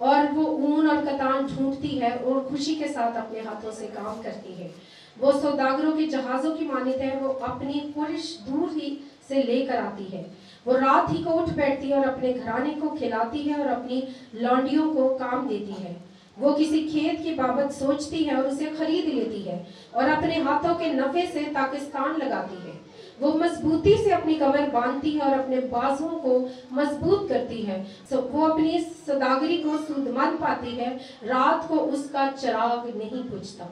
اور وہ اون اور کتان ڈھونڈتی ہے اور خوشی کے ساتھ اپنے ہاتھوں سے کام کرتی ہے. وہ سوداگروں کے جہازوں کی مانند ہے, وہ اپنی پرش دور ہی سے لے کر آتی ہے. وہ رات ہی کو اٹھ بیٹھتی ہے اور اپنے گھرانے کو کھلاتی ہے اور اپنی لونڈیوں کو کام دیتی ہے. وہ کسی کھیت کی بابت سوچتی ہے اور اسے خرید لیتی ہے اور اپنے ہاتھوں کے نفع سے پاکستان لگاتی ہے. وہ مضبوطی سے اپنی کمر باندھتی ہے اور اپنے بازوؤں کو مضبوط کرتی ہے. وہ اپنی سوداگری کو سودمند پاتی ہے, رات کو اس کا چراغ نہیں بجھتا.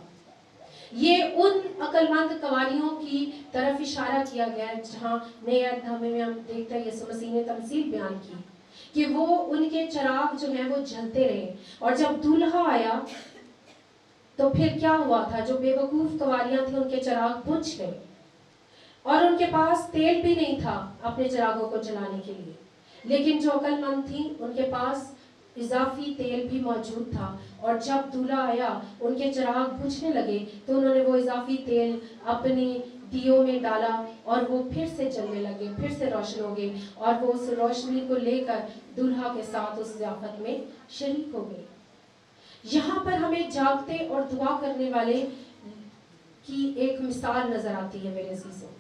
یہ ان عقل مند قواریوں کی طرف اشارہ کیا گیا ہے جہاں نئے عہد نامے میں ہم دیکھتے ہیں یسوع مسیح نے تمثیل بیان کی کہ وہ ان کے چراغ جو ہیں وہ جلتے رہے, اور جب دولہا آیا تو پھر کیا ہوا تھا؟ جو بے وقوف قواریاں تھیں ان کے چراغ بجھ گئے اور ان کے پاس تیل بھی نہیں تھا اپنے چراغوں کو جلانے کے لیے. لیکن جو عقل مند تھی ان کے پاس اضافی تیل بھی موجود تھا, اور جب دولہا آیا ان کے چراغ بجھنے لگے تو انہوں نے وہ اضافی تیل اپنی دیوں میں ڈالا اور وہ پھر سے جلنے لگے, پھر سے روشن ہو گئے, اور وہ اس روشنی کو لے کر دولہا کے ساتھ اس ضیافت میں شریک ہو گئے. یہاں پر ہمیں جاگتے اور دعا کرنے والے کی ایک مثال نظر آتی ہے میرے عزیزوں,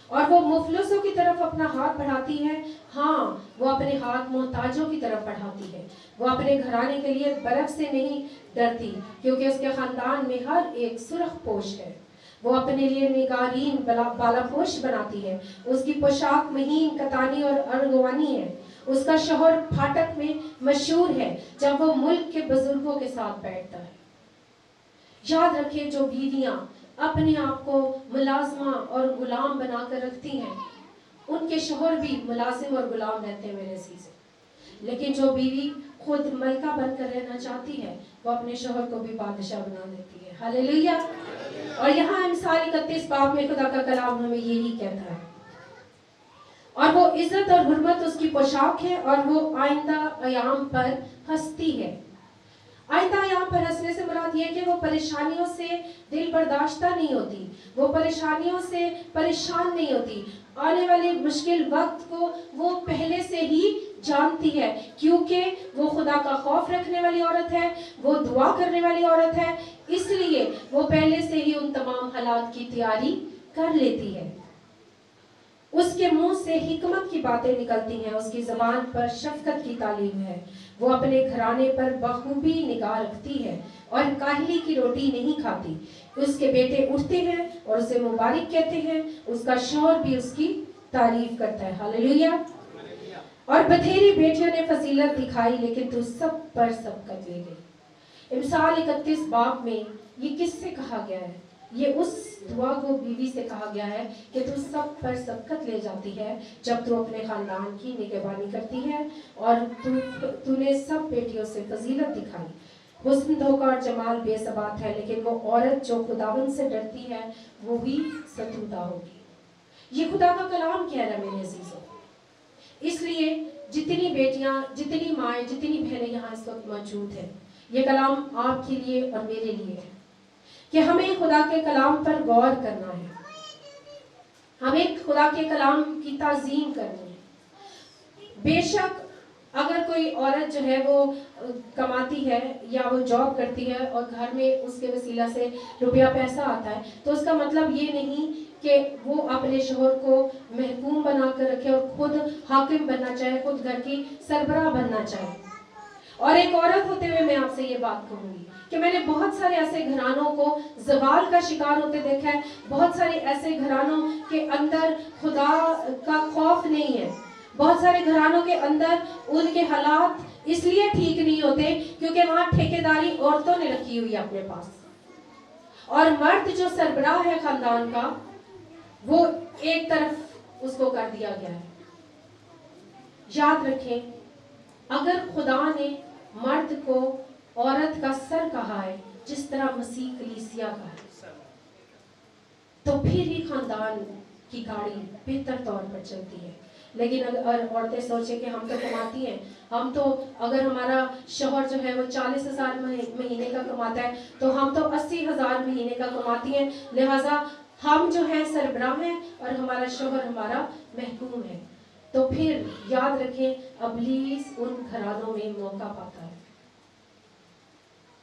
اور وہ مفلسوں کی طرف اپنا ہاتھ بڑھاتی ہے. ہاں, وہ اپنے ہاتھ محتاجوں کی طرف بڑھاتی ہے. وہ اپنے گھرانے کے لیے برف سے نہیں ڈرتی کیونکہ اس کے خاندان میں ہر ایک سرخ پوش ہے. وہ اپنے لیے نگارین بالا پوش بناتی ہے. اس کی پوشاک مہین کتانی اور ارغوانی ہے. اس کا شوہر پھاٹک میں مشہور ہے جب وہ ملک کے بزرگوں کے ساتھ بیٹھتا ہے. یاد رکھیں, جو بیویاں اپنے آپ کو ملازمہ اور غلام بنا کر رکھتی ہیں ان کے شوہر بھی ملازم اور غلام رہتے ہیں میرے عزیزوں. لیکن جو بیوی خود ملکہ بن کر رہنا چاہتی ہے وہ اپنے شوہر کو بھی بادشاہ بنا دیتی ہے. ہاللیلویہ. اور یہاں امثال 31 باب میں خدا کا کلام ہمیں یہی کہتا ہے, اور وہ عزت اور حرمت اس کی پوشاک ہے اور وہ آئندہ ایام پر ہنستی ہے. آئندہ ایام پر ہنسنے سے مراد یہ کہ وہ پریشانیوں سے دل برداشتہ نہیں ہوتی, وہ پریشانیوں سے پریشان نہیں ہوتی. آنے والے مشکل وقت کو وہ پہلے سے ہی جانتی ہے کیونکہ وہ خدا کا خوف رکھنے والی عورت ہے, وہ دعا کرنے والی عورت ہے, اس لیے وہ پہلے سے ہی ان تمام حالات کی تیاری کر لیتی ہے. اس کے منہ سے حکمت کی باتیں نکلتی ہیں, اس کی زبان پر شفقت کی تعلیم ہے. وہ اپنے گھرانے پر بخوبی نگاہ رکھتی ہے اور کاہلی کی روٹی نہیں کھاتی. اس کے بیٹے اٹھتے ہیں اور اسے مبارک کہتے ہیں, اس کا شوہر بھی اس کی تعریف کرتا ہے. ہاللیلویہ. اور بتھیری بیٹیوں نے فضیلت دکھائی لیکن تو سب پر سبقت لے گئی. امثال 31 باب میں یہ کس سے کہا گیا ہے؟ یہ اس دعا کو بیوی سے کہا گیا ہے کہ تو سب پر سبقت لے جاتی ہے جب تو اپنے خاندان کی نگہبانی کرتی ہے اور تو نے سب بیٹیوں سے فضیلت دکھائی. حسن دھوکہ اور جمال بے ثبات ہے لیکن وہ عورت جو خداوند سے ڈرتی ہے وہ بھی ستودہ ہوگی. یہ خدا کا کلام کہہ رہا ہے میرے عزیزوں. اس لیے جتنی بیٹیاں, جتنی مائیں, جتنی بہنیں یہاں اس وقت موجود ہیں, یہ کلام آپ کے لیے اور میرے لیے ہے کہ ہمیں خدا کے کلام پر غور کرنا ہے, ہمیں خدا کے کلام کی تعظیم کرنی ہے. بے شک اگر کوئی عورت جو ہے وہ کماتی ہے یا وہ جاب کرتی ہے اور گھر میں اس کے وسیلہ سے روپیہ پیسہ آتا ہے تو اس کا مطلب یہ نہیں کہ وہ اپنے شوہر کو محکوم بنا کر رکھے اور خود حاکم بننا چاہے, خود گھر کی سربراہ بننا چاہے. اور ایک عورت ہوتے ہوئے میں آپ سے یہ بات کہوں گی کہ میں نے بہت سارے ایسے گھرانوں کو زوال کا شکار ہوتے دیکھا ہے, بہت سارے ایسے گھرانوں کے اندر خدا کا خوف نہیں ہے, بہت سارے گھرانوں کے اندر ان کے حالات اس لیے ٹھیک نہیں ہوتے کیونکہ وہاں ٹھیکیداری عورتوں نے رکھی ہوئی ہے اپنے پاس, اور مرد جو سربراہ ہے خاندان کا وہ ایک طرف اس کو کر دیا گیا ہے. یاد رکھیں, اگر خدا نے مرد کو عورت کا سر کہا ہے جس طرح مسیح کلیسیا کا ہے, تو پھر ہی خاندان کی گاڑی بہتر طور پر چلتی ہے. لیکن اگر عورتیں سوچیں کہ ہم تو کماتی ہیں, ہم تو اگر ہمارا شوہر جو ہے وہ 40,000 مہینے کا کماتا ہے تو ہم تو 80,000 مہینے کا کماتی ہیں, لہٰذا ہم جو ہے سربراہ ہیں اور ہمارا شوہر ہمارا محکوم ہے. تو پھر یاد رکھیں ابلیس ان گھرانوں میں موقع پاتا ہے.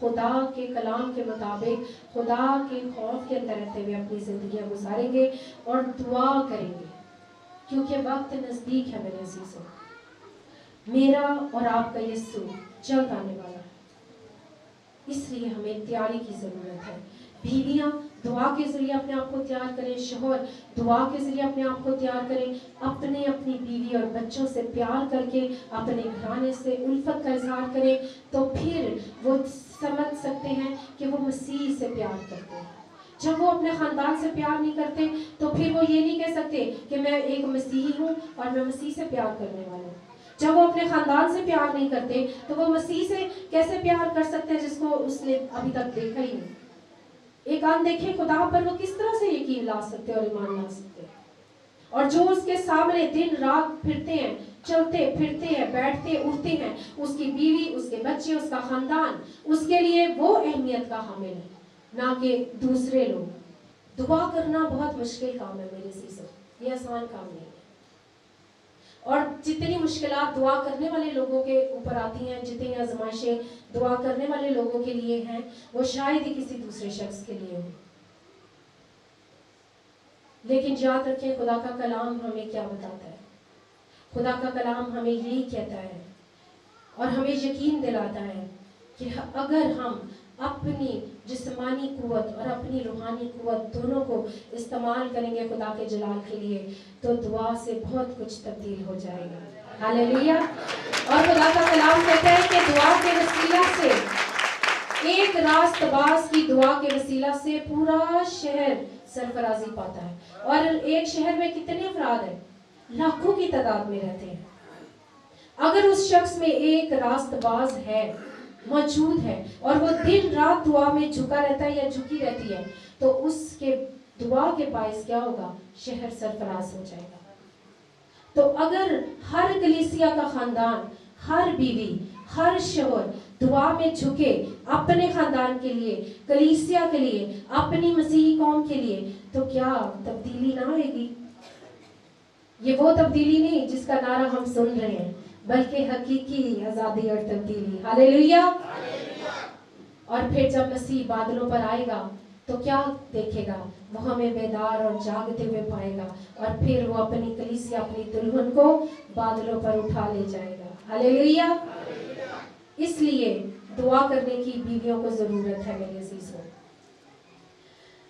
خدا کے کلام کے مطابق خدا کے خوف کے اندر رہتے ہوئے اپنی زندگیاں گزاریں گے اور دعا کریں گے، کیونکہ وقت نزدیک ہے میرے عزیزوں۔ میرا اور آپ کا یسوع جلد آنے والا ہے، اس لیے ہمیں تیاری کی ضرورت ہے۔ بیویاں دعا کے ذریعے اپنے آپ کو تیار کریں، شوہر دعا کے ذریعے اپنے آپ کو تیار کریں، اپنی بیوی اور بچوں سے پیار کر کے اپنے گھرانے سے الفت کا اظہار کریں، تو پھر وہ سمجھ سکتے ہیں کہ وہ مسیح سے پیار کرتے ہیں۔ جب وہ اپنے خاندان سے پیار نہیں کرتے تو پھر وہ یہ نہیں کہہ سکتے کہ میں ایک مسیحی ہوں اور میں مسیح سے پیار کرنے والا ہوں۔ جب وہ اپنے خاندان سے پیار نہیں کرتے تو وہ مسیح سے کیسے پیار کر سکتے ہیں جس کو اس نے ابھی تک دیکھا ہی نہیں؟ ایک اندیکھے خدا پر وہ کس طرح سے یقین لا سکتے اور ایمان لا سکتے؟ اور جو اس کے سامنے دن رات پھرتے ہیں، چلتے پھرتے ہیں، بیٹھتے اٹھتے ہیں، اس کی بیوی، اس کے بچے، اس کا خاندان، اس کے لیے وہ اہمیت کا حامل ہے، نہ کہ دوسرے لوگ۔ دعا کرنا بہت مشکل کام ہے میرے عزیزوں، یہ آسان کام نہیں ہے۔ اور جتنی مشکلات دعا کرنے والے لوگوں کے اوپر آتی ہیں، جتنی آزمائشیں دعا کرنے والے لوگوں کے لیے ہیں، وہ شاید ہی کسی دوسرے شخص کے لیے ہوں۔ لیکن یاد رکھیں خدا کا کلام ہمیں کیا بتاتا ہے؟ خدا کا کلام ہمیں یہی کہتا ہے اور ہمیں یقین دلاتا ہے کہ اگر ہم اپنی جسمانی قوت اور اپنی روحانی قوت دونوں کو استعمال کریں گے خدا کے جلال کے لیے، تو دعا سے بہت کچھ تبدیل ہو جائے گا۔ ہاللیلویا۔ اور خدا کا کلام کہتا ہے کہ دعا کے وسیلہ سے، ایک راست باز کی دعا کے وسیلہ سے پورا شہر سرفرازی پاتا ہے۔ اور ایک شہر میں کتنے افراد ہیں؟ لاکھوں کی تعداد میں رہتے ہیں۔ اگر اس شخص میں ایک راست باز ہے، موجود ہے، اور وہ دن رات دعا میں جھکا رہتا ہے یا جھکی رہتی ہے، تو اس کے دعا کے باعث کیا ہوگا؟ شہر سرفراز ہو جائے گا۔ تو اگر ہر کلیسیا کا خاندان، ہر بیوی، ہر شوہر دعا میں جھکے اپنے خاندان کے لیے، کلیسیا کے لیے، اپنی مسیحی قوم کے لیے، تو کیا تبدیلی نہ آئے گی؟ یہ وہ تبدیلی نہیں جس کا نعرہ ہم سن رہے ہیں، بلکہ حقیقی آزادی اور تبدیلی۔ ہاللیلویا۔ اور پھر جب مسیح بادلوں پر آئے گا تو کیا دیکھے گا؟ وہ ہمیں بیدار اور جاگتے ہوئے پائے گا، اور پھر وہ اپنی کلیسیا، اپنی دلہن کو بادلوں پر اٹھا لے جائے گا۔ ہاللیلویا۔ اس لیے دعا کرنے کی بیویوں کو ضرورت ہے میرے عزیزوں۔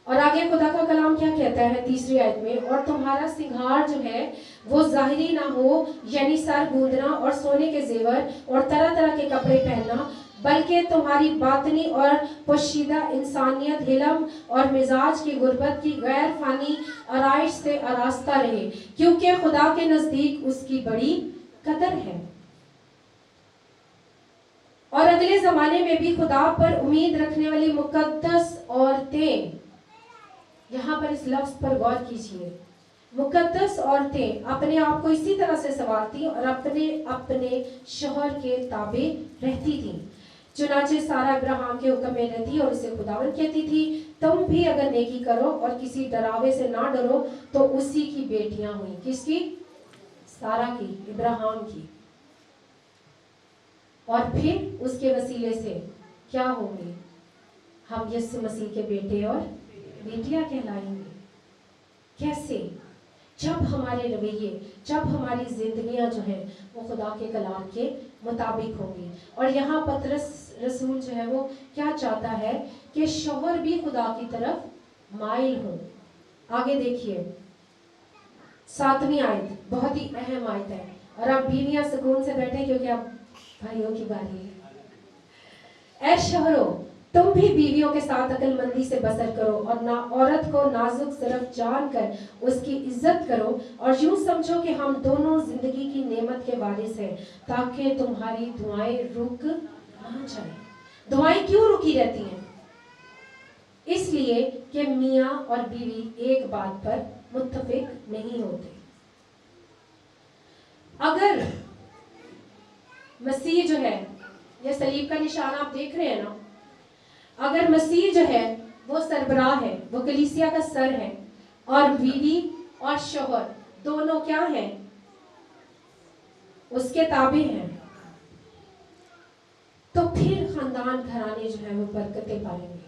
اور آگے خدا کا کلام کیا کہتا ہے تیسری آیت میں؟ اور تمہارا سنگھار جو ہے وہ ظاہری نہ ہو، یعنی سر گوندنا اور سونے کے زیور اور طرح طرح کے کپڑے پہننا، بلکہ تمہاری باطنی اور پوشیدہ انسانیت علم اور مزاج کی غربت کی غیر فانی آرائش سے آراستہ رہے، کیونکہ خدا کے نزدیک اس کی بڑی قدر ہے۔ اور اگلے زمانے میں بھی خدا پر امید رکھنے والی مقدس عورتیں، یہاں پر اس لفظ پر غور کیجئے، مقدس عورتیں اپنے آپ کو اسی طرح سے سنوارتی اور اپنے شوہر کے تابع رہتی تھیں۔ چنانچہ سارہ ابراہیم کے حکم میں رہتی اور اسے خداوند کہتی تھی، تم بھی اگر نیکی کرو اور کسی ڈراوے سے نہ ڈرو تو اسی کی بیٹیاں ہوئیں۔ کس کی؟ سارہ کی، ابراہیم کی۔ اور پھر اس کے وسیلے سے کیا ہوں گے؟ ہم یسوع مسیح کے بیٹے اور بیٹیاں کہلائیں گے۔ کیسے؟ جب ہمارے رویے، جب ہماری زندگیاں جو ہیں وہ خدا کے کلام کے مطابق ہوں گی۔ اور یہاں پطرس رسول جو ہے وہ کیا چاہتا ہے؟ کہ شوہر بھی خدا کی طرف مائل ہوں۔ آگے دیکھیے 7ویں آیت، بہت ہی اہم آیت ہے، اور اب بیویاں سکون سے بیٹھیں کیونکہ اب بھائیوں کی باری ہے۔ اے شوہرو، تم بھی بیویوں کے ساتھ عقل مندی سے بسر کرو، اور عورت کو نازک ظرف جان کر اس کی عزت کرو، اور یوں سمجھو کہ ہم دونوں زندگی کی نعمت کے وارث ہیں، تاکہ تمہاری دعائیں رک نہ جائیں۔ دعائیں کیوں رکی رہتی ہیں؟ اس لیے کہ میاں اور بیوی ایک بات پر متفق نہیں ہوتے۔ اگر مسیح جو ہے، یہ صلیب کا نشان آپ دیکھ رہے ہیں نا، اگر مسیح جو ہے وہ سربراہ ہے، وہ کلیسیا کا سر ہے، اور بیوی اور شوہر دونوں کیا ہیں؟ اس کے تابع ہیں، تو پھر خاندان گھرانے جو ہیں وہ برکتیں پائیں گے.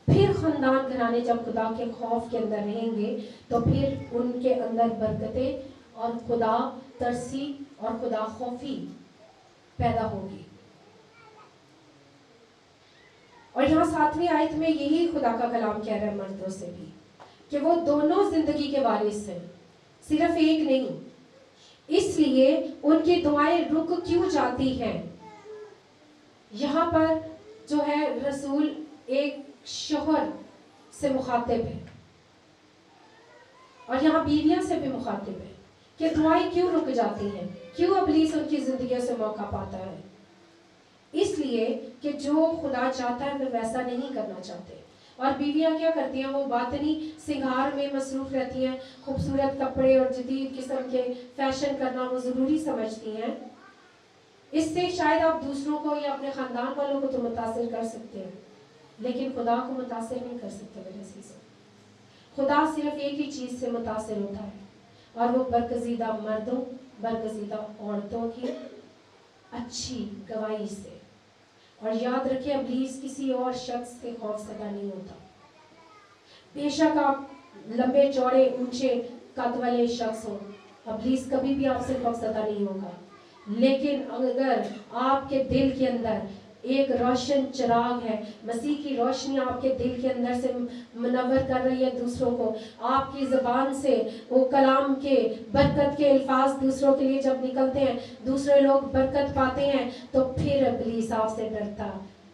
پھر خاندان گھرانے جب خدا کے خوف کے اندر رہیں گے تو پھر ان کے اندر برکتیں اور خدا ترسی اور خدا خوفی پیدا ہوگی. اور یہاں 7ویں آیت میں یہی خدا کا کلام کہہ رہا ہے مردوں سے بھی کہ وہ دونوں زندگی کے وارث ہیں، صرف ایک نہیں. اس لیے ان کی دعائیں رک کیوں جاتی ہیں؟ یہاں پر جو ہے رسول ایک شوہر سے مخاطب ہے اور یہاں بیویاں سے بھی مخاطب ہے کہ دعائیں کیوں رک جاتی ہیں، کیوں ابلیس ان کی زندگیوں سے موقع پاتا ہے. اس لیے کہ جو خدا چاہتا ہے وہ ویسا نہیں کرنا چاہتے. اور بیویاں کیا کرتی ہیں؟ وہ باطنی سنگار میں مصروف رہتی ہیں، خوبصورت کپڑے اور جدید قسم کے فیشن کرنا وہ ضروری سمجھتی ہیں. اس سے شاید آپ دوسروں کو یا اپنے خاندان والوں کو تو متاثر کر سکتے ہیں، لیکن خدا کو متاثر نہیں کر سکتے. میرے عزیزو، خدا صرف ایک ہی چیز سے متاثر ہوتا ہے اور وہ برگزیدہ مردوں، برگزیدہ عورتوں کی اچھی گواہی سے. اور یاد رکھیں ابلیس کسی اور شخص سے خوف زدہ نہیں ہوتا. بے شک آپ لمبے چوڑے اونچے قد والے شخص ہو، ابلیس کبھی بھی آپ سے خوف زدہ نہیں ہوگا. لیکن اگر آپ کے دل کے اندر ایک روشن چراغ ہے، مسیح کی روشنی آپ کے دل کے اندر سے منور کر رہی ہے دوسروں کو، آپ کی زبان سے وہ کلام کے برکت کے الفاظ دوسروں کے لیے جب نکلتے ہیں، دوسرے لوگ برکت پاتے ہیں، تو پھر ابلیس آپ سے ڈرتا،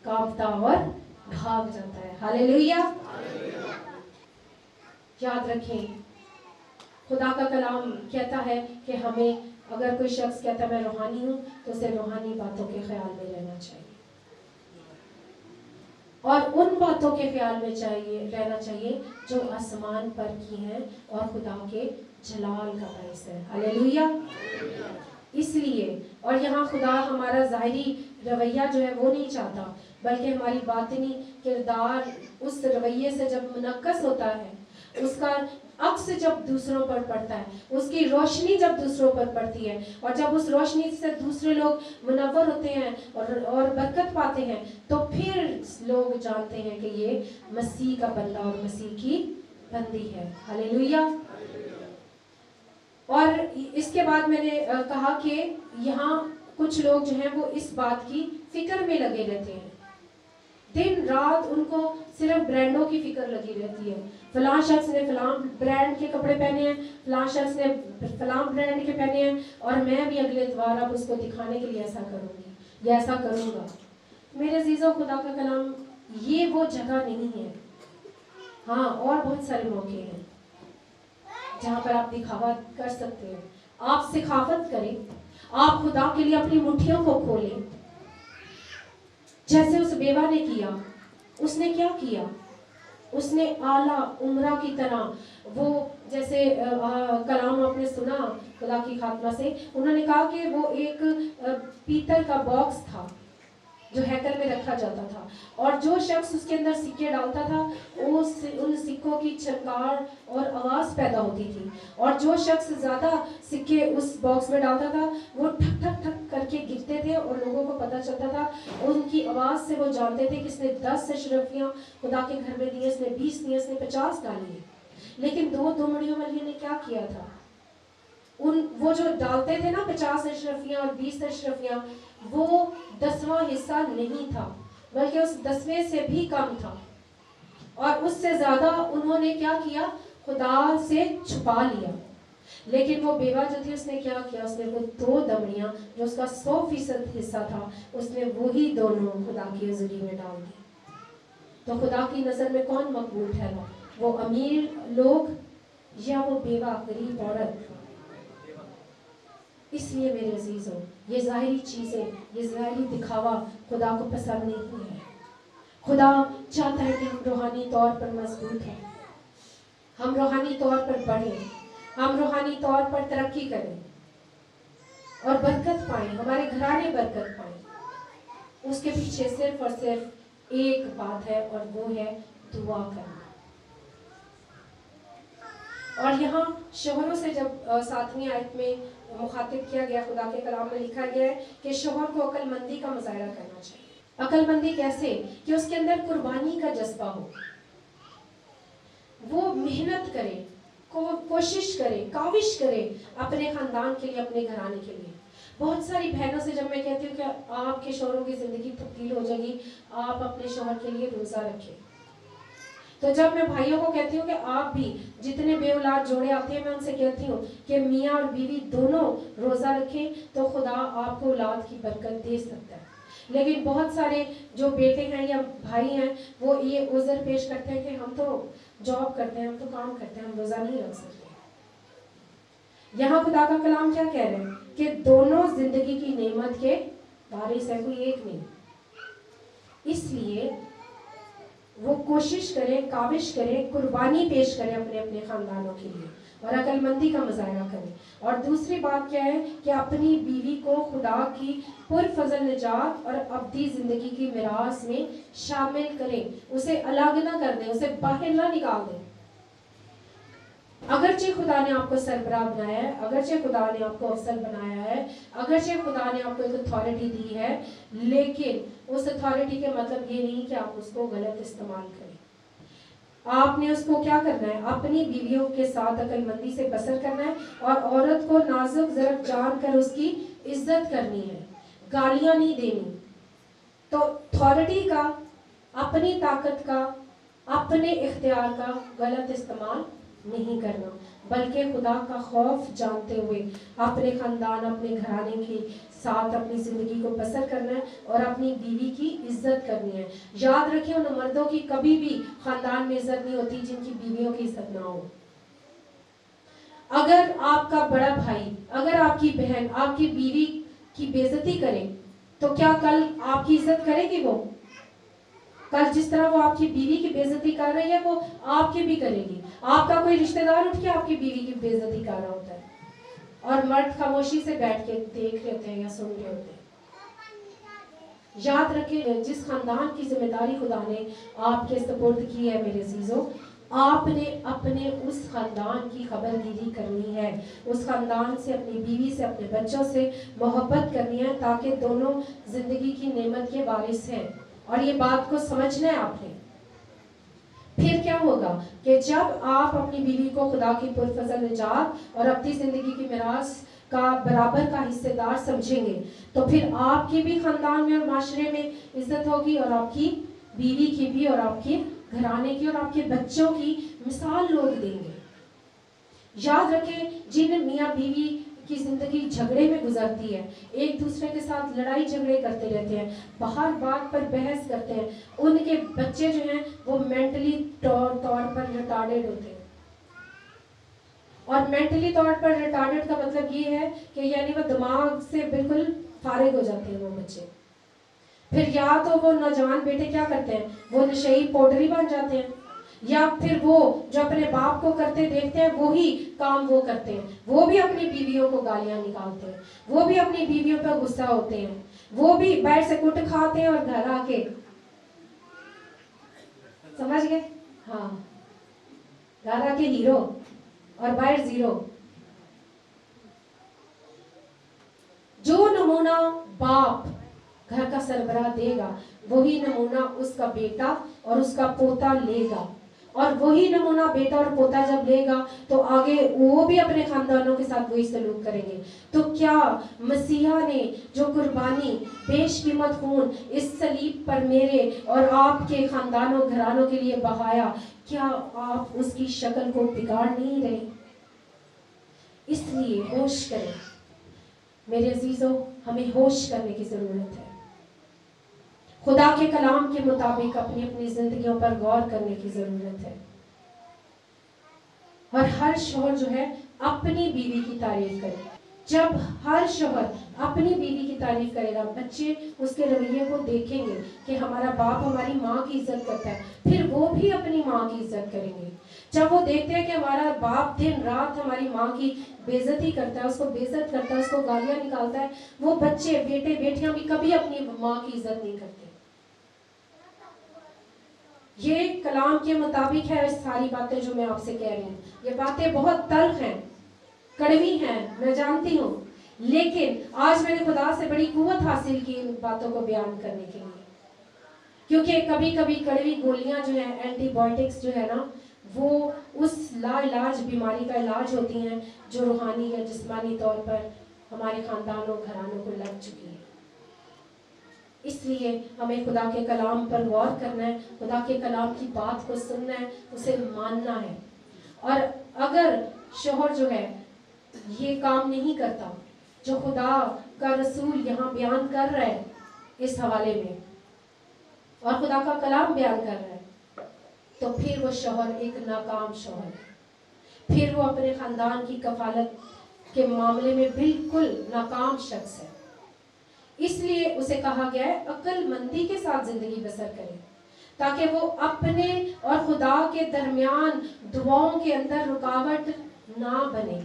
کانپتا اور بھاگ جاتا ہے. ہاللیلویا. یاد رکھیں خدا کا کلام کہتا ہے کہ ہمیں اگر کوئی شخص کہتا ہے میں روحانی ہوں تو اسے روحانی باتوں کے خیال میں رہنا چاہیے اور ان باتوں کے خیال میں رہنا چاہیے جو آسمان پر کی ہیں اور خدا کے جلال کا باعث ہے. ہاللیلویا. اس لیے اور یہاں خدا ہمارا ظاہری رویہ جو ہے وہ نہیں چاہتا، بلکہ ہماری باطنی کردار اس رویے سے جب منعکس ہوتا ہے، اس کا عکس جب دوسروں پر پڑتا ہے، اس کی روشنی جب دوسروں پر پڑتی ہے، اور جب اس روشنی سے دوسرے لوگ منور ہوتے ہیں اور برکت پاتے ہیں، تو پھر لوگ جانتے ہیں کہ یہ مسیح کا بندہ اور مسیح کی بندی ہے. ہاللیلویا. اور اس کے بعد میں نے کہا کہ یہاں کچھ لوگ جو ہیں وہ اس بات کی فکر میں لگے رہتے ہیں، دن رات ان کو صرف برانڈوں کی فکر لگی رہتی ہے. فلاں شخص نے فلاں برانڈ کے کپڑے پہنے ہیں، فلاں شخص نے فلاں برانڈ کے پہنے ہیں، اور میں بھی اگلے اتوار اب اس کو دکھانے کے لیے ایسا کروں گی یا ایسا کروں گا. میرے عزیزوں، خدا کا کلام یہ وہ جگہ نہیں ہے. ہاں، اور بہت سارے موقع ہیں جہاں پر آپ دکھاوا کر سکتے ہیں. آپ سخاوت کریں، آپ خدا کے لیے اپنی مٹھیوں کو کھولیں جیسے اس بیوہ نے کیا. اس نے کیا کیا؟ اس نے اعلیٰ عمرہ کی طرح وہ جیسے کلام آپ نے سنا خدا کی خاتمہ سے، انہوں نے کہا کہ وہ ایک پیتل کا باکس تھا جو ہیکل میں رکھا جاتا تھا، اور جو شخص اس کے اندر سکے ڈالتا تھا ان سکوں کی چھنکار اور آواز پیدا ہوتی تھی، اور جو شخص زیادہ سکے اس باکس میں ڈالتا تھا وہ ٹھک ٹھک ٹھک کر کے گرتے تھے، اور لوگوں کو پتہ چلتا تھا. ان کی آواز سے وہ جانتے تھے کہ اس نے 10 اشرفیاں خدا کے گھر میں دی، اس نے 20 دی، اس نے 50 ڈالی ہے. لیکن دو دمڑیوں والی نے کیا کیا تھا؟ وہ جو ڈالتے تھے نا 50 اشرفیاں اور 20 اشرفیاں، وہ 10واں حصہ نہیں تھا، بلکہ اس 10ویں سے بھی کم تھا، اور اس سے زیادہ انہوں نے کیا کیا؟ خدا سے چھپا لیا. لیکن وہ بیوہ جو تھی اس نے کیا کیا؟ اس نے وہ 2 دمڑیاں جو اس کا 100% حصہ تھا، اس نے وہی دونوں خدا کی حضوری میں ڈال دی. تو خدا کی نظر میں کون مقبول ٹھہرا؟ وہ امیر لوگ یا وہ بیوہ غریب عورت؟ اس لیے میرے عزیزوں، یہ ظاہری چیزیں، یہ ظاہری دکھاوا خدا کو پسند نہیں ہے. خدا چاہتا ہے کہ ہم روحانی طور پر مضبوط ہیں، ہم روحانی طور پر بڑھیں، ہم روحانی طور پر ترقی کریں اور برکت پائیں، ہمارے گھرانے برکت پائیں. اس کے پیچھے صرف اور صرف ایک بات ہے، اور وہ ہے دعا کرنا. اور یہاں شوہروں سے جب 7ویں آیت میں مخاطب کیا گیا، خدا کے کلام میں لکھا گیا ہے کہ شوہر کو عقل مندی کا مظاہرہ کرنا چاہیے. عقل مندی کیسے کہ اس کے اندر قربانی کا جذبہ ہو, وہ محنت کرے, کوشش کرے, کاوش کرے اپنے خاندان کے لیے, اپنے گھرانے کے لیے. بہت ساری بہنوں سے جب میں کہتی ہوں کہ آپ کے شوہروں کی زندگی تبدیل ہو جائے گی, آپ اپنے شوہر کے لیے روزہ رکھیں. تو جب میں بھائیوں کو کہتی ہوں کہ آپ بھی جتنے بے اولاد جوڑے آتے ہیں, میں ان سے کہتی ہوں کہ میاں اور بیوی دونوں روزہ رکھیں تو خدا آپ کو اولاد کی برکت دے سکتا ہے. لیکن بہت سارے جو بیٹے ہیں یا بھائی ہیں وہ یہ عذر پیش کرتے ہیں کہ ہم تو جاب کرتے ہیں, ہم تو کام کرتے ہیں, ہم روزہ نہیں رکھ سکتے. یہاں خدا کا کلام کیا کہہ رہے ہیں کہ دونوں زندگی کی نعمت کے وارث ہیں, کوئی ایک نہیں. اس لیے وہ کوشش کریں, کاوش کریں, قربانی پیش کریں اپنے اپنے خاندانوں کے لیے اور عقل مندی کا مظاہرہ کریں. اور دوسری بات کیا ہے کہ اپنی بیوی کو خدا کی پرفضل نجات اور ابدی زندگی کی میراث میں شامل کریں, اسے الگ نہ کر دیں, اسے باہر نہ نکال دیں. اگرچہ خدا نے آپ کو سربراہ بنایا ہے, اگرچہ خدا نے آپ کو افسر بنایا ہے, اگرچہ خدا نے آپ کو ایک اتھارٹی دی ہے, لیکن اس اتھارٹی کے مطلب یہ نہیں کہ آپ اس کو غلط استعمال کریں. آپ نے اس کو کیا کرنا ہے, اپنی بیویوں کے ساتھ عقل مندی سے بسر کرنا ہے اور عورت کو نازک ظرف جان کر اس کی عزت کرنی ہے, گالیاں نہیں دینی. تو اتھارٹی کا, اپنی طاقت کا, اپنے اختیار کا غلط استعمال نہیں کرنا, بلکہ خدا کا خوف جانتے ہوئے اپنے خاندان, اپنے گھرانے کے ساتھ اپنی زندگی کو بسر کرنا ہے اور اپنی بیوی کی عزت کرنی ہے. یاد رکھیں ان مردوں کی کبھی بھی خاندان میں عزت نہیں ہوتی جن کی بیویوں کی عزت نہ ہو. اگر آپ کا بڑا بھائی, اگر آپ کی بہن آپ کی بیوی کی بے عزتی کرے تو کیا کل آپ کی عزت کرے گی؟ وہ کل جس طرح وہ آپ کی بیوی کی بے عزتی کر رہی ہے وہ آپ کی بھی کرے گی. آپ کا کوئی رشتہ دار اٹھ کے آپ کی بیوی کی بے عزتی کر رہا ہوتا ہے اور مرد خاموشی سے بیٹھ کے دیکھ رہے ہوتے ہیں یا سن رہے ہوتے ہیں. یاد رکھیں, جس خاندان کی ذمہ داری خدا نے آپ کے سپرد کی ہے میرے عزیزوں, آپ نے اپنے اس خاندان کی خبر گیری کرنی ہے, اس خاندان سے, اپنی بیوی سے, اپنے بچوں سے محبت کرنی ہے تاکہ دونوں زندگی کی نعمت کے وارث ہیں. اور یہ بات کو سمجھنا ہے آپ نے. پھر کیا ہوگا کہ جب آپ اپنی بیوی کو خدا کی پرفضل نجات اور اپنی زندگی کی میراث کا برابر کا حصے دار سمجھیں گے تو پھر آپ کی بھی خاندان میں اور معاشرے میں عزت ہوگی, اور آپ کی بیوی کی بھی, اور آپ کے گھرانے کی, اور آپ کے بچوں کی مثال لوگ دیں گے. یاد رکھیں, جن میاں بیوی کی زندگی جھگڑے میں گزرتی ہے, ایک دوسرے کے ساتھ لڑائی جھگڑے کرتے رہتے ہیں, ہر بات پر بحث کرتے ہیں, ان کے بچے جو ہیں وہ مینٹلی طور پر ریٹارڈڈ ہوتے ہیں. اور مینٹلی طور پر ریٹارڈڈ کا مطلب یہ ہے کہ یعنی وہ دماغ سے بالکل فارغ ہو جاتے ہیں وہ بچے. پھر یا تو وہ نوجوان بیٹے کیا کرتے ہیں, وہ نشئی پوڈری بن جاتے ہیں, یا پھر وہ جو اپنے باپ کو کرتے دیکھتے ہیں وہی کام وہ کرتے ہیں. وہ بھی اپنی بیویوں کو گالیاں نکالتے ہیں, وہ بھی اپنی بیویوں پہ غصہ ہوتے ہیں, وہ بھی باہر سے کٹ کھاتے ہیں اور گھر آ کے, سمجھ گئے, ہاں, گھر آ کے ہیرو اور باہر زیرو. جو نمونہ باپ گھر کا سربراہ دے گا وہی نمونہ اس کا بیٹا اور اس کا پوتا لے گا, اور وہی نمونہ بیٹا اور پوتا جب لے گا تو آگے وہ بھی اپنے خاندانوں کے ساتھ وہی سلوک کریں گے. تو کیا مسیحا نے جو قربانی بیش قیمت خون اس صلیب پر میرے اور آپ کے خاندانوں گھرانوں کے لیے بہایا, کیا آپ اس کی شکل کو بگاڑ نہیں رہے؟ اس لیے ہوش کریں میرے عزیزوں, ہمیں ہوش کرنے کی ضرورت ہے. خدا کے کلام کے مطابق اپنی اپنی زندگیوں پر غور کرنے کی ضرورت ہے. اور ہر شوہر جو ہے اپنی بیوی کی تعریف کرے. جب ہر شوہر اپنی بیوی کی تعریف کرے گا, بچے اس کے رویے کو دیکھیں گے کہ ہمارا باپ ہماری ماں کی عزت کرتا ہے, پھر وہ بھی اپنی ماں کی عزت کریں گے. جب وہ دیکھتے ہیں کہ ہمارا باپ دن رات ہماری ماں کی بے عزتی کرتا ہے, اس کو بے عزت کرتا ہے, اس کو گالیاں نکالتا ہے, وہ بچے بیٹے بیٹیاں بھی کبھی اپنی ماں کی عزت نہیں کرتے. یہ کلام کے مطابق ہے ساری باتیں جو میں آپ سے کہہ رہی ہوں. یہ باتیں بہت تلخ ہیں, کڑوی ہیں, میں جانتی ہوں, لیکن آج میں نے خدا سے بڑی قوت حاصل کی ان باتوں کو بیان کرنے کے لیے. کیونکہ کبھی کبھی کڑوی گولیاں جو ہیں، اینٹی بایوٹکس جو ہے نا، وہ اس لا علاج بیماری کا علاج ہوتی ہیں جو روحانی یا جسمانی طور پر ہمارے خاندانوں گھرانوں کو لگ چکی ہے۔ اس لیے ہمیں خدا کے کلام پر غور کرنا ہے، خدا کے کلام کی بات کو سننا ہے، اسے ماننا ہے۔ اور اگر شوہر جو ہے یہ کام نہیں کرتا جو خدا کا رسول یہاں بیان کر رہا ہے اس حوالے میں، اور خدا کا کلام بیان کر رہا ہے، تو پھر وہ شوہر ایک ناکام شوہر ہے، پھر وہ اپنے خاندان کی کفالت کے معاملے میں بالکل ناکام شخص ہے۔ اس لیے اسے کہا گیا ہے عقل مندی کے ساتھ زندگی بسر کرے، تاکہ وہ اپنے اور خدا کے درمیان دعاؤں کے اندر رکاوٹ نہ بنے۔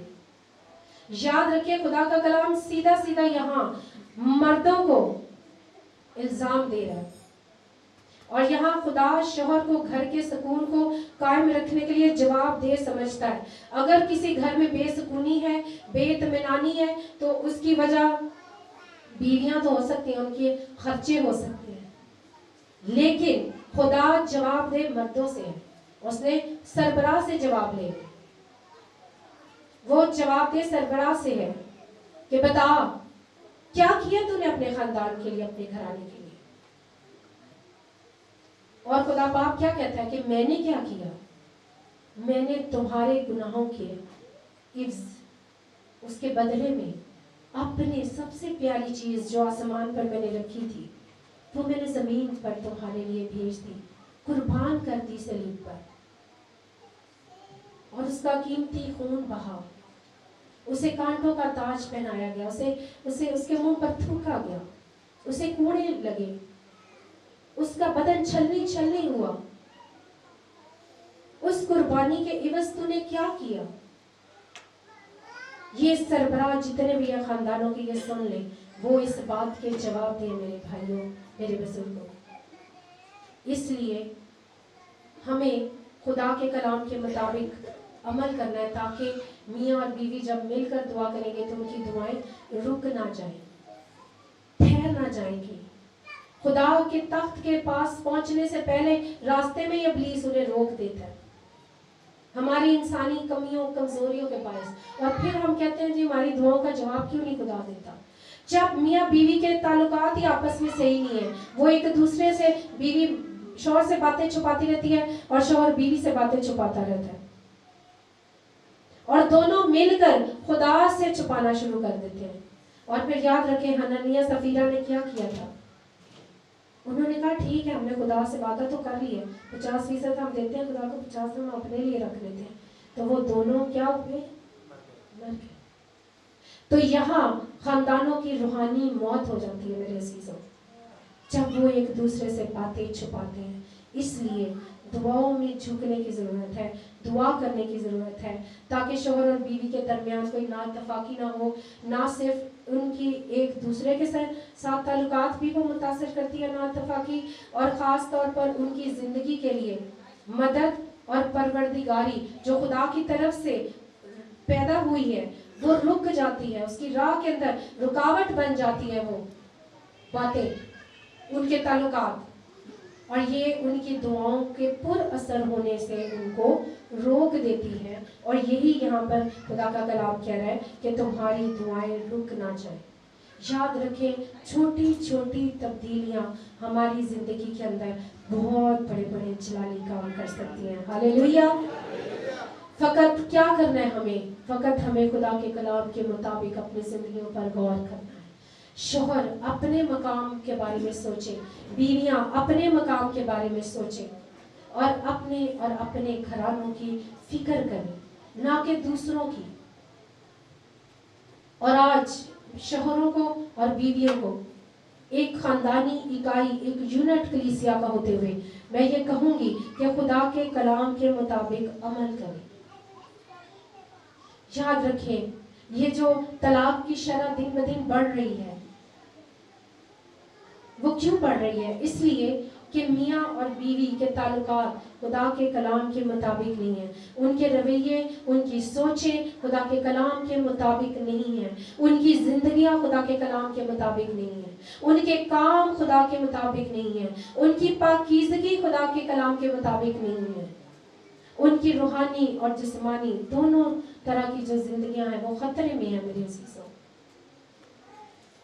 یاد رکھیں خدا کا کلام سیدھا سیدھا یہاں مردوں کو الزام دے رہا ہے، اور یہاں خدا شوہر کو گھر کے سکون کو قائم رکھنے کے لیے جواب دہ سمجھتا ہے۔ اگر کسی گھر میں بے سکونی ہے، بے اطمینانی ہے، تو اس کی وجہ بیویاں تو ہو سکتی ہیں، ان کے خرچے ہو سکتے ہیں، لیکن خدا جواب دہ مردوں سے ہے، اس نے سربراہ سے جواب لے، وہ جواب دہ سربراہ سے ہے کہ بتا کیا کیا تو نے اپنے خاندان کے لیے، اپنے گھرانے کے لیے۔ اور خدا پاک کیا کہتا ہے کہ میں نے کیا کیا؟ میں نے تمہارے گناہوں کے عوض، اس کے بدلے میں اپنے سب سے پیاری چیز جو آسمان پر میں نے رکھی تھی وہ میں نے زمین پر تمہارے لیے بھیج دی، قربان کر دی صلیب پر، اور اس کا قیمتی خون بہا، اسے کانٹوں کا تاج پہنایا گیا، اسے اس کے منہ پر تھوکا گیا، اسے کوڑے لگے، اس کا بدن چھلنی چھلنی ہوا۔ اس قربانی کے عوض تو نے کیا کیا؟ یہ سربراہ جتنے بھی خاندانوں کی یہ سن لیں، وہ اس بات کے جواب دیں میرے بھائیوں، میرے بزرگوں۔ اس لیے ہمیں خدا کے کلام کے مطابق عمل کرنا ہے، تاکہ میاں اور بیوی جب مل کر دعا کریں گے تو ان کی دعائیں رک نہ جائیں، ٹھہر نہ جائیں گی۔ خدا کے تخت کے پاس پہنچنے سے پہلے راستے میں ابلیس انہیں روک دیتا ہے، ہماری انسانی کمیوں کمزوریوں کے باعث، اور پھر ہم کہتے ہیں جی ہماری دعاؤں کا جواب کیوں نہیں خدا دیتا؟ جب میاں بیوی کے تعلقات ہی آپس میں صحیح نہیں ہے، وہ ایک دوسرے سے، بیوی شوہر سے باتیں چھپاتی رہتی ہے اور شوہر بیوی سے باتیں چھپاتا رہتا ہے، اور دونوں مل کر خدا سے چھپانا شروع کر دیتے ہیں۔ اور پھر یاد رکھیں حنانیہ سفیرہ نے کیا کیا تھا؟ انہوں نے کہا ٹھیک ہے ہم نے خدا سے وعدہ تو کر لی ہے، 50% ہم دیتے ہیں خدا کو، 50 ہم اپنے لیے رکھ لیتے ہیں۔ تو وہ دونوں کیا ہوئے؟ مر گئے۔ تو یہاں خاندانوں کی روحانی موت ہو جاتی ہے میرے عزیزوں، جب وہ ایک دوسرے سے باتیں چھپاتے ہیں۔ اس لیے دعاؤں میں جھکنے کی ضرورت ہے، دعا کرنے کی ضرورت ہے، تاکہ شوہر اور بیوی کے درمیان کوئی نااتفاقی نہ ہو۔ نہ صرف ان کی ایک دوسرے کے ساتھ تعلقات بھی وہ متاثر کرتی ہے نااتفاقی، اور خاص طور پر ان کی زندگی کے لیے مدد اور پروردگاری جو خدا کی طرف سے پیدا ہوئی ہے وہ رک جاتی ہے، اس کی راہ کے اندر رکاوٹ بن جاتی ہے وہ باتیں، ان کے تعلقات، اور یہ ان کی دعاؤں کے پر اثر ہونے سے ان کو روک دیتی ہے۔ اور یہی یہاں پر خدا کا کلام کہہ رہا ہے کہ تمہاری دعائیں رک نہ جائیں۔ یاد رکھیں چھوٹی چھوٹی تبدیلیاں ہماری زندگی کے اندر بہت بڑے بڑے جلالی کام کر سکتی ہیں۔ ہاللیلویا۔ فقط کیا کرنا ہے ہمیں؟ فقط ہمیں خدا کے کلام کے مطابق اپنی زندگیوں پر غور کرنا ہے۔ شوہر اپنے مقام کے بارے میں سوچیں، بیویاں اپنے مقام کے بارے میں سوچیں، اور اپنے گھرانوں کی فکر کریں، نہ کہ دوسروں کی۔ اور آج شوہروں کو اور بیویوں کو ایک خاندانی اکائی، ایک یونٹ کلیسیا کا ہوتے ہوئے میں یہ کہوں گی کہ خدا کے کلام کے مطابق عمل کریں۔ یاد رکھیں یہ جو طلاق کی شرح دن بدن بڑھ رہی ہے، وہ کیوں بڑھ رہی ہے؟ اس لیے کہ میاں اور بیوی کے تعلقات خدا کے کلام کے مطابق نہیں ہیں، ان کے رویے، ان کی سوچیں خدا کے کلام کے مطابق نہیں ہیں، ان کی زندگیاں خدا کے کلام کے مطابق نہیں ہیں، ان کے کام خدا کے مطابق نہیں ہیں، ان کی پاکیزگی خدا کے کلام کے مطابق نہیں ہے، ان کی روحانی اور جسمانی دونوں طرح کی جو زندگیاں ہیں وہ خطرے میں ہیں میرے عزیزوں۔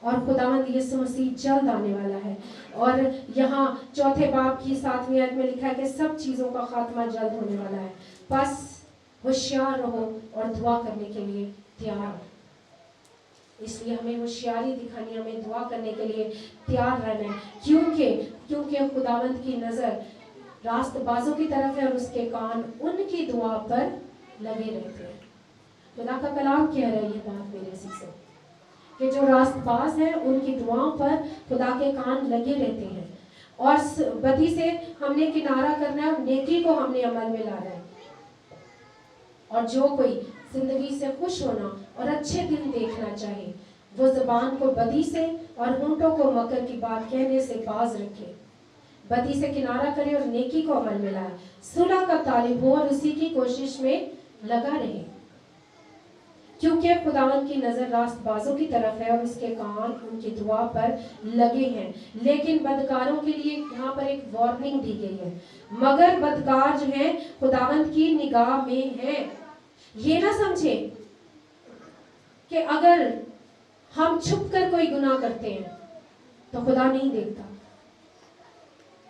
اور خداوند یسوع مسیح جلد آنے والا ہے، اور یہاں چوتھے باب کی 7ویں آیت میں لکھا ہے کہ سب چیزوں کا خاتمہ جلد ہونے والا ہے، بس ہوشیار رہو اور دعا کرنے کے لیے تیار۔ اس لیے ہمیں ہوشیاری دکھانی، ہمیں دعا کرنے کے لیے تیار رہنا ہے، کیونکہ خداوند کی نظر راست بازوں کی طرف ہے اور اس کے کان ان کی دعا پر لگے رہتے ہیں۔ خدا کا کلام کہہ رہا ہے یہ بات میرے عزیزوں کہ جو راست باز ہیں ان کی دعاؤں پر خدا کے کان لگے رہتے ہیں، اور بدی سے ہم نے کنارہ کرنا ہے اور نیکی کو ہم نے عمل میں لانا ہے، اور جو کوئی زندگی سے خوش ہونا اور اچھے دن دیکھنا چاہے وہ زبان کو بدی سے اور ہونٹوں کو مکر کی بات کہنے سے باز رکھے، بدی سے کنارہ کرے اور نیکی کو عمل میں لائے، صلح کا طالب ہو اور اسی کی کوشش میں لگا رہے، کیونکہ خداوند کی نظر راست بازوں کی طرف ہے اور اس کے کان ان کی دعا پر لگے ہیں۔ لیکن بدکاروں کے لیے یہاں پر ایک وارننگ دی گئی ہے، مگر بدکار جو ہیں خداوند کی نگاہ میں ہیں۔ یہ نہ سمجھے کہ اگر ہم چھپ کر کوئی گناہ کرتے ہیں تو خدا نہیں دیکھتا،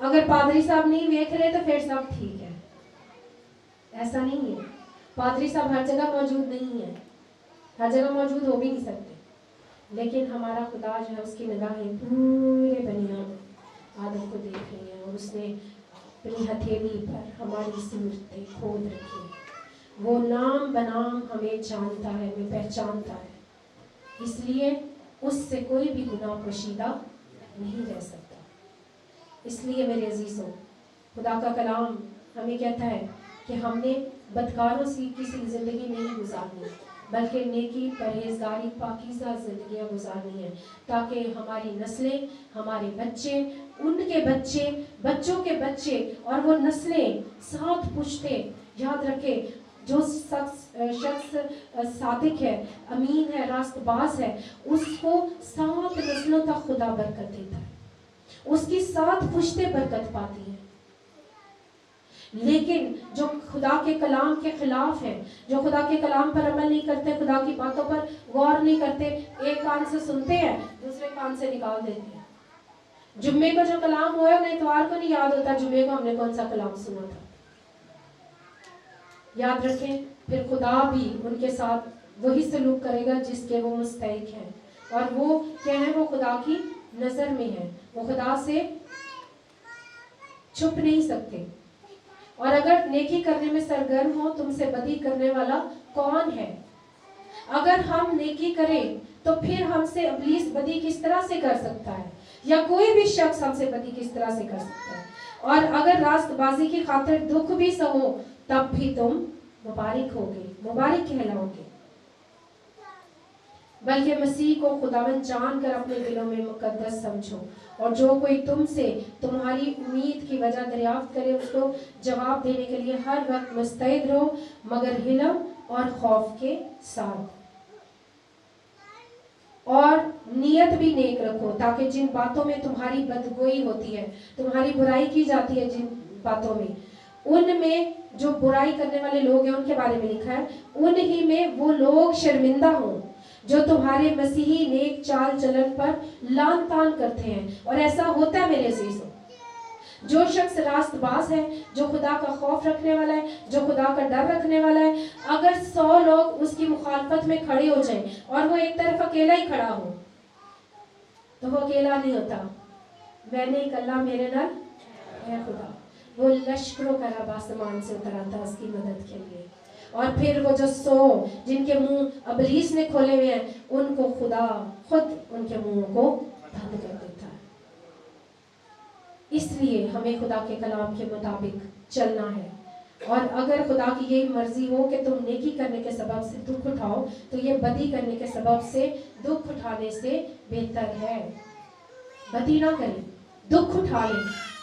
اگر پادری صاحب نہیں دیکھ رہے تو پھر سب ٹھیک ہے، ایسا نہیں ہے۔ پادری صاحب ہر جگہ موجود نہیں ہے، ہر جگہ موجود ہو بھی نہیں سکتے، لیکن ہمارا خدا جو ہے اس کی نگاہیں پورے بنیاد آدم کو دیکھ رہی ہیں، اور اس نے اپنی ہتھیلی پر ہماری صورتیں کھود رکھی، وہ نام بنام ہمیں جانتا ہے، ہمیں پہچانتا ہے، اس لیے اس سے کوئی بھی گناہ پوشیدہ نہیں رہ سکتا۔ اس لیے میرے عزیزوں خدا کا کلام ہمیں کہتا ہے کہ ہم نے بدکاروں سے کسی زندگی نہیں گزارنی، بلکہ نیکی، پرہیزگاری، پاکیزہ زندگیاں گزارنی ہیں، تاکہ ہماری نسلیں، ہمارے بچے، ان کے بچے، بچوں کے بچے اور وہ نسلیں 7 پشتیں یاد رکھے۔ جو شخص صادق ہے، امین ہے، راست باز ہے، اس کو 7 نسلوں تک خدا برکت دیتا ہے، اس کی 7 پشتیں برکت پاتی ہیں۔ لیکن جو خدا کے کلام کے خلاف ہیں، جو خدا کے کلام پر عمل نہیں کرتے، خدا کی باتوں پر غور نہیں کرتے، ایک کان سے سنتے ہیں دوسرے کان سے نکال دیتے ہیں۔ جمعے کو جو کلام ہوا ہے انہیں اتوار کو نہیں یاد ہوتا جمعے کو ہم نے کون سا کلام سنا تھا۔ یاد رکھیں پھر خدا بھی ان کے ساتھ وہی سلوک کرے گا جس کے وہ مستحق ہیں، اور وہ کیا ہے؟ وہ خدا کی نظر میں ہے، وہ خدا سے چھپ نہیں سکتے۔ اور اگر نیکی کرنے میں سرگرم ہو تم سے بدی کرنے والا کون ہے؟ اگر ہم نیکی کریں تو پھر ہم سے ابلیس بدی کس طرح سے کر سکتا ہے، یا کوئی بھی شخص ہم سے بدی کس طرح سے کر سکتا ہے؟ اور اگر راست بازی کی خاطر دکھ بھی سہو تب بھی تم مبارک ہوگے، مبارک کہلاؤ گے، بلکہ مسیح کو خداوند جان کر اپنے دلوں میں مقدس سمجھو، اور جو کوئی تم سے تمہاری امید کی وجہ دریافت کرے اس کو جواب دینے کے لیے ہر وقت مستعد رہو، مگر حلم اور خوف کے ساتھ، اور نیت بھی نیک رکھو، تاکہ جن باتوں میں تمہاری بدگوئی ہوتی ہے، تمہاری برائی کی جاتی ہے جن باتوں میں، ان میں جو برائی کرنے والے لوگ ہیں ان کے بارے میں لکھا ہے، ان ہی میں وہ لوگ شرمندہ ہوں جو تمہارے مسیحی نیک چال چلن پر لان تان کرتے ہیں۔ اور ایسا ہوتا ہے میرے عزیزوں، جو شخص راست باز ہے، جو خدا کا خوف رکھنے والا ہے، جو خدا کا ڈر رکھنے والا ہے، اگر 100 لوگ اس کی مخالفت میں کھڑے ہو جائیں اور وہ ایک طرف اکیلا ہی کھڑا ہو تو وہ اکیلا نہیں ہوتا، میں نے ایک اللہ میرے نال ہے خدا، وہ لشکروں کا رب آسمان سے اتر آتا اس کی مدد کے لیے، اور پھر وہ جو 100 جن کے منہ ابلیس نے کھولے ہوئے ہیں ان کو خدا خود ان کے منہوں کو بند کر دیتا ہے۔ اس لیے ہمیں خدا کے کلام کے مطابق چلنا ہے، اور اگر خدا کی یہی مرضی ہو کہ تم نیکی کرنے کے سبب سے دکھ اٹھاؤ تو یہ بدی کرنے کے سبب سے دکھ اٹھانے سے بہتر ہے۔ بدی نہ کریں، دکھ اٹھا لیں،